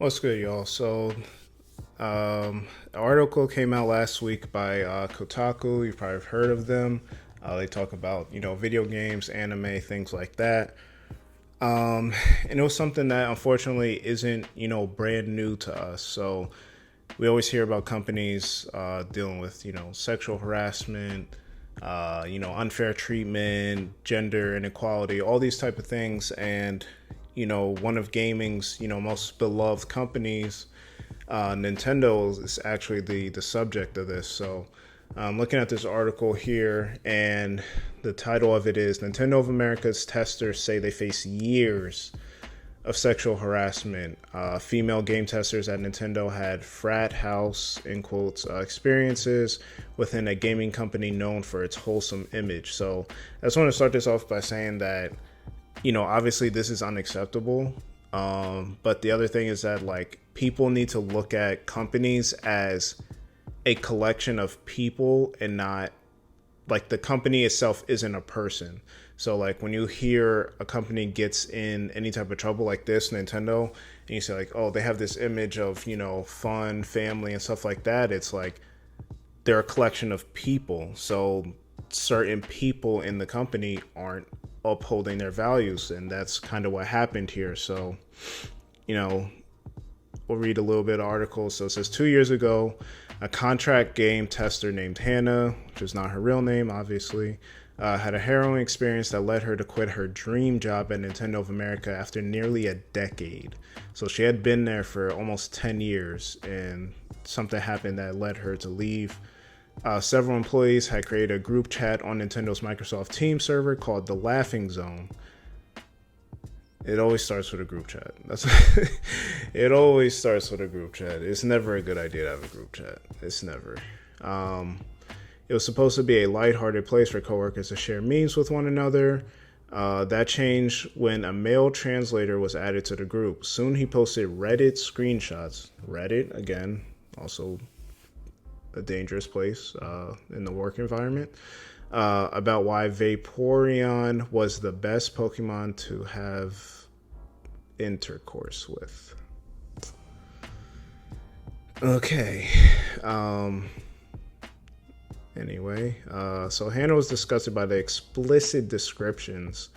What's good, y'all? An article came out last week by Kotaku. You've probably heard of them. They talk about, video games, anime, things like that. And it was something that unfortunately isn't, brand new to us. So we always hear about companies dealing with, sexual harassment, unfair treatment, gender inequality, all these type of things. And, one of gaming's, most beloved companies, Nintendo, is actually the subject of this. So I'm looking at this article here, and the title of it is Nintendo of America's testers say they face years of sexual harassment. Female game testers at Nintendo had frat house, in quotes, experiences within a gaming company known for its wholesome image. So I just want to start this off by saying that, obviously this is unacceptable. But the other thing is that, like, people need to look at companies as a collection of people and not, like, the company itself isn't a person. So, like, when you hear a company gets in any type of trouble like this, Nintendo, and you say, like, oh, they have this image of, fun, family, and stuff like that, it's like they're a collection of people. So certain people in the company aren't upholding their values, and that's kind of what happened here. So, we'll read a little bit of articles. So it says 2 years ago, a contract game tester named Hannah, which is not her real name, obviously, had a harrowing experience that led her to quit her dream job at Nintendo of America after nearly a decade. So she had been there for almost 10 years, and something happened that led her to leave. Several employees had created a group chat on Nintendo's Microsoft Teams server called the Laughing Zone. It always starts with a group chat. It always starts with a group chat. It's never a good idea to have a group chat. It's never. It was supposed to be a lighthearted place for coworkers to share memes with one another. That changed when a male translator was added to the group. Soon he posted Reddit screenshots. Reddit, again, also a dangerous place in the work environment. About why Vaporeon was the best Pokemon to have intercourse with. Okay. Anyway, so Hannah was disgusted by the explicit descriptions.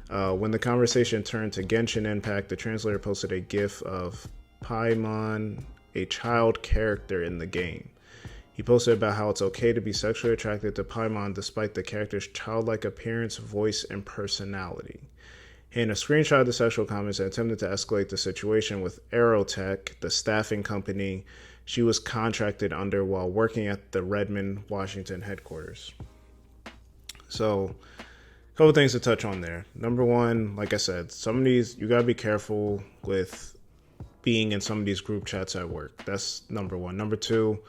When the conversation turned to Genshin Impact, the translator posted a gif of Paimon, a child character in the game. He posted about how it's okay to be sexually attracted to Paimon despite the character's childlike appearance, voice, and personality. Hannah screenshotted the sexual comments and attempted to escalate the situation with Aerotech, the staffing company she was contracted under while working at the Redmond, Washington headquarters. So, a couple things to touch on there. Number one, like I said, some of these, you gotta be careful with being in some of these group chats at work. That's number one. Number two,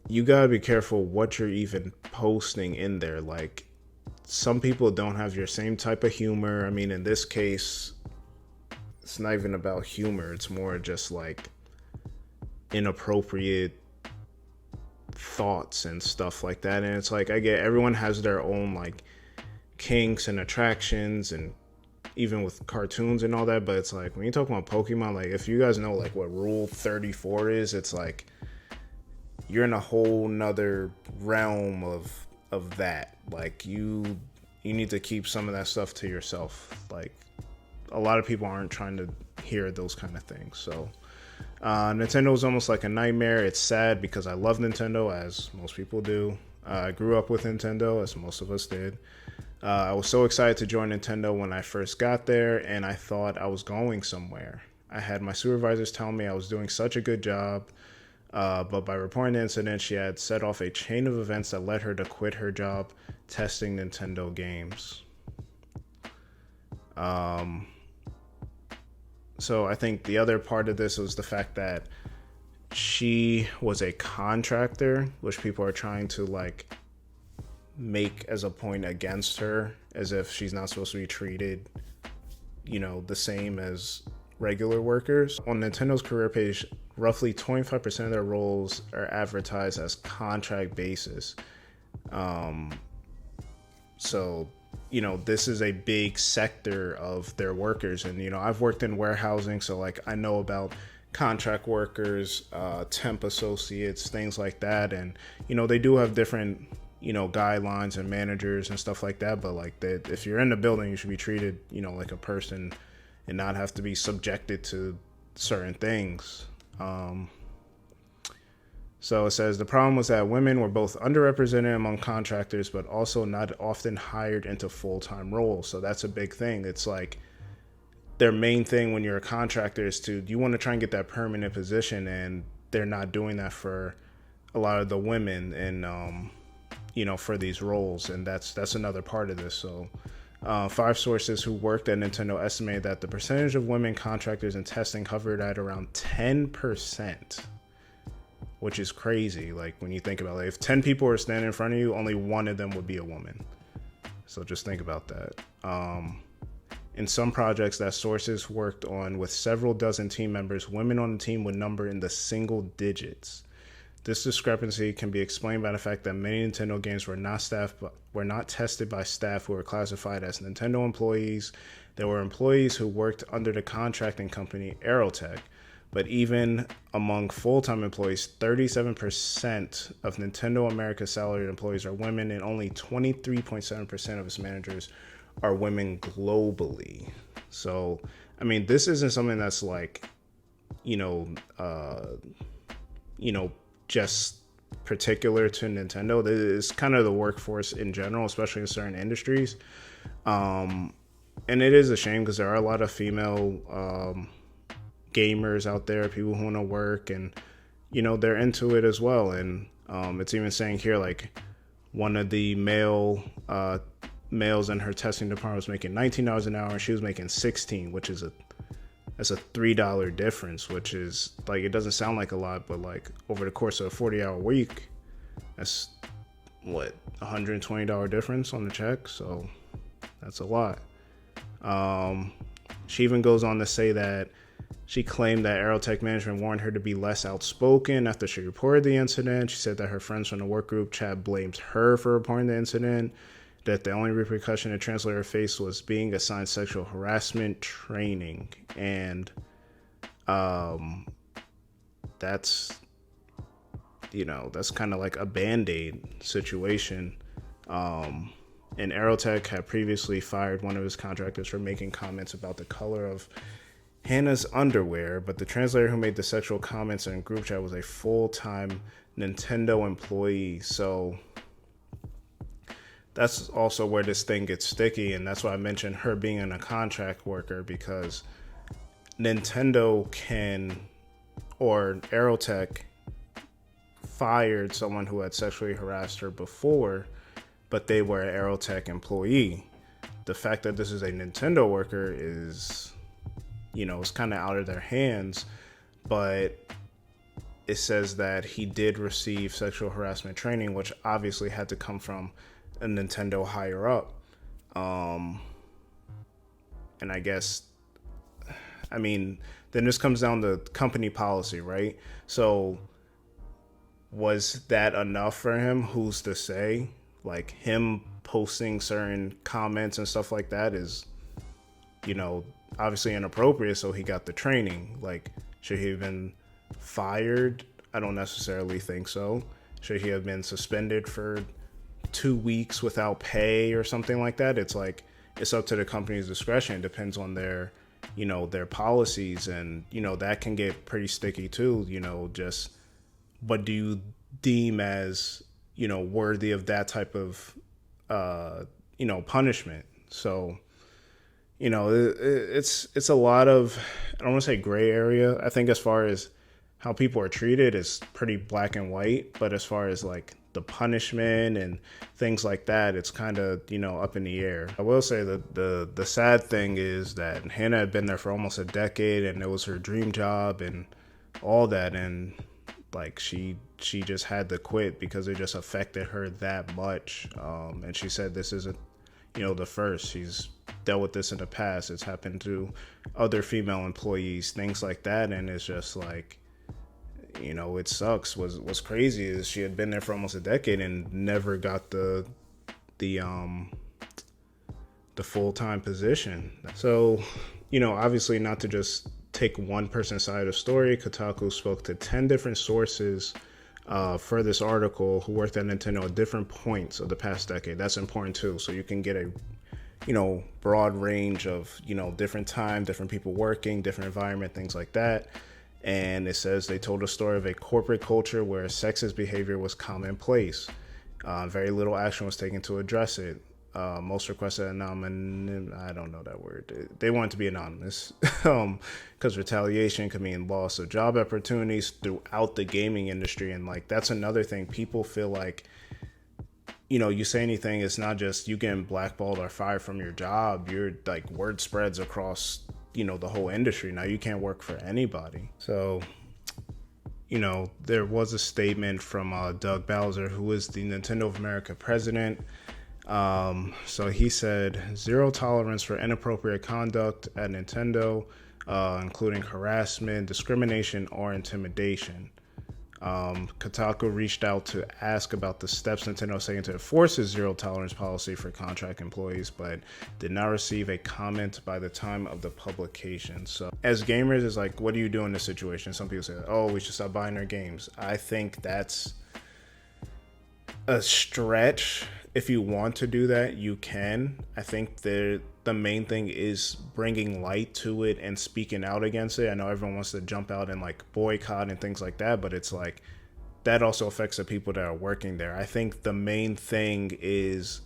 you gotta be careful what you're even posting in there. Like, some people don't have your same type of humor. I mean, in this case, it's not even about humor. It's more just like inappropriate thoughts and stuff like that. And it's like, I get everyone has their own like kinks and attractions, and even with cartoons and all that. But it's like, when you talk about Pokemon, like, if you guys know like what Rule 34 is, it's like you're in a whole nother realm of that. Like, you need to keep some of that stuff to yourself. Like, a lot of people aren't trying to hear those kind of things. So Nintendo is almost like a nightmare. It's sad because I love Nintendo, as most people do. I grew up with Nintendo, as most of us did. I was so excited to join Nintendo when I first got there, and I thought I was going somewhere. I had my supervisors tell me I was doing such a good job. But by reporting the incident, she had set off a chain of events that led her to quit her job testing Nintendo games. So I think the other part of this was the fact that she was a contractor, which people are trying to like make as a point against her, as if she's not supposed to be treated, the same as regular workers. On Nintendo's career page, roughly 25% of their roles are advertised as contract basis. So this is a big sector of their workers. And, I've worked in warehousing, so like I know about contract workers, temp associates, things like that. And, they do have different, guidelines and managers and stuff like that. But like that, if you're in the building, you should be treated, like a person and not have to be subjected to certain things. So it says the problem was that women were both underrepresented among contractors, but also not often hired into full-time roles. So that's a big thing. It's like their main thing when you're a contractor is you want to try and get that permanent position, and they're not doing that for a lot of the women and, for these roles. And that's another part of this. So 5 sources who worked at Nintendo estimated that the percentage of women contractors in testing hovered at around 10%. Which is crazy. Like when you think about it, if 10 people were standing in front of you, only one of them would be a woman. So just think about that. In some projects that sources worked on with several dozen team members, women on the team would number in the single digits. This discrepancy can be explained by the fact that many Nintendo games were not tested by staff who were classified as Nintendo employees. There were employees who worked under the contracting company Aerotech. But even among full-time employees, 37% of Nintendo America's salaried employees are women, and only 23.7% of its managers are women globally. So, I mean, this isn't something that's like, just particular to Nintendo. It's kind of the workforce in general, especially in certain industries. And it is a shame because there are a lot of female gamers out there, people who want to work, and they're into it as well. And it's even saying here like one of the males in her testing department was making $19 an hour and she was making $16, which is that's a $3 difference, which is like, it doesn't sound like a lot, but like over the course of a 40-hour week, that's what, $120 difference on the check. So that's a lot. She even goes on to say that she claimed that Aerotech management warned her to be less outspoken after she reported the incident. She said that her friends from the work group chat blamed her for reporting the incident, that the only repercussion the translator faced was being assigned sexual harassment training. And that's kind of like a Band-Aid situation. And Aerotech had previously fired one of his contractors for making comments about the color of Hannah's underwear, but the translator who made the sexual comments in group chat was a full-time Nintendo employee. So that's also where this thing gets sticky, and that's why I mentioned her being a contract worker, because Nintendo or Aerotech fired someone who had sexually harassed her before, but they were an Aerotech employee. The fact that this is a Nintendo worker is, it's kind of out of their hands, but it says that he did receive sexual harassment training, which obviously had to come from a Nintendo higher up. And I guess, then this comes down to company policy, right? So was that enough for him? Who's to say? Like, him posting certain comments and stuff like that is, obviously inappropriate, so he got the training. Like, should he have been fired? I don't necessarily think so. Should he have been suspended for 2 weeks without pay or something like that? It's like, it's up to the company's discretion. It depends on their policies, and that can get pretty sticky too. Just what do you deem as worthy of that type of punishment? So it's a lot of, I don't want to say gray area. I think as far as how people are treated is pretty black and white, but as far as like the punishment and things like that, it's kind of up in the air. I will say that the sad thing is that Hannah had been there for almost a decade, and it was her dream job and all that, and like she just had to quit because it just affected her that much. And she said this isn't the first. She's dealt with this in the past. It's happened to other female employees, things like that, and it's just like, it sucks. What's crazy is she had been there for almost a decade and never got the the full-time position. So, obviously not to just take one person's side of the story. Kotaku spoke to 10 different sources for this article who worked at Nintendo at different points of the past decade. That's important too, so you can get a broad range of different time, different people working, different environment, things like that. And it says they told a story of a corporate culture where sexist behavior was commonplace. Very little action was taken to address it. Most requested anonymous. I don't know that word. They want to be anonymous because retaliation could mean loss of job opportunities throughout the gaming industry. And like that's another thing. People feel like, you say anything, it's not just you getting blackballed or fired from your job. You're like word spreads across, the whole industry. Now you can't work for anybody. So, there was a statement from Doug Bowser, who is the Nintendo of America president. So he said, zero tolerance for inappropriate conduct at Nintendo, including harassment, discrimination, or intimidation. Kotaku reached out to ask about the steps Nintendo is taking to enforce its zero tolerance policy for contract employees, but did not receive a comment by the time of the publication. So as gamers, it's like, what do you do in this situation? Some people say, oh, we should stop buying their games. I think that's a stretch. If you want to do that, you can. I think the main thing is bringing light to it and speaking out against it. I know everyone wants to jump out and like boycott and things like that, but it's like that also affects the people that are working there. I think the main thing is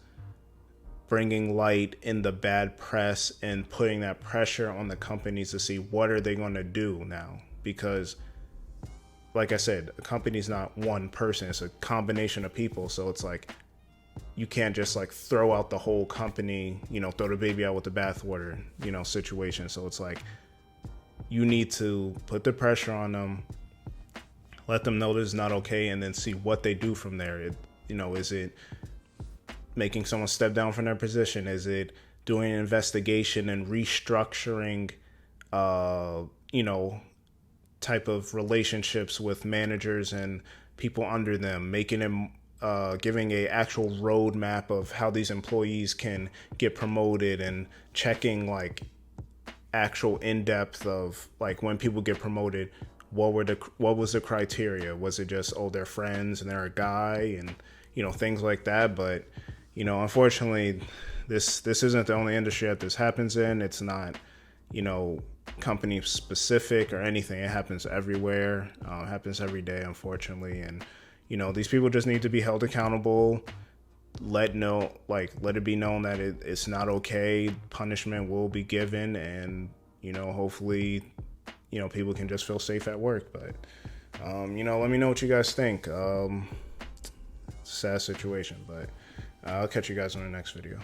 bringing light in the bad press and putting that pressure on the companies to see what are they going to do now, because like I said, a company's not one person, it's a combination of people. So it's like you can't just like throw out the whole company, throw the baby out with the bathwater, situation. So it's like you need to put the pressure on them, let them know this is not okay, and then see what they do from there. Is it making someone step down from their position? Is it doing an investigation and restructuring, type of relationships with managers and people under them, making them giving a actual roadmap of how these employees can get promoted, and checking like actual in-depth of like when people get promoted, what was the criteria? Was it just, oh, they're friends and they're a guy, and things like that? But unfortunately, this isn't the only industry that this happens in. It's not company specific or anything. It happens everywhere. It happens every day, unfortunately. And these people just need to be held accountable. Let it be known that it's not okay. Punishment will be given, and hopefully people can just feel safe at work. But let me know what you guys think. It's a sad situation, but I'll catch you guys on the next video.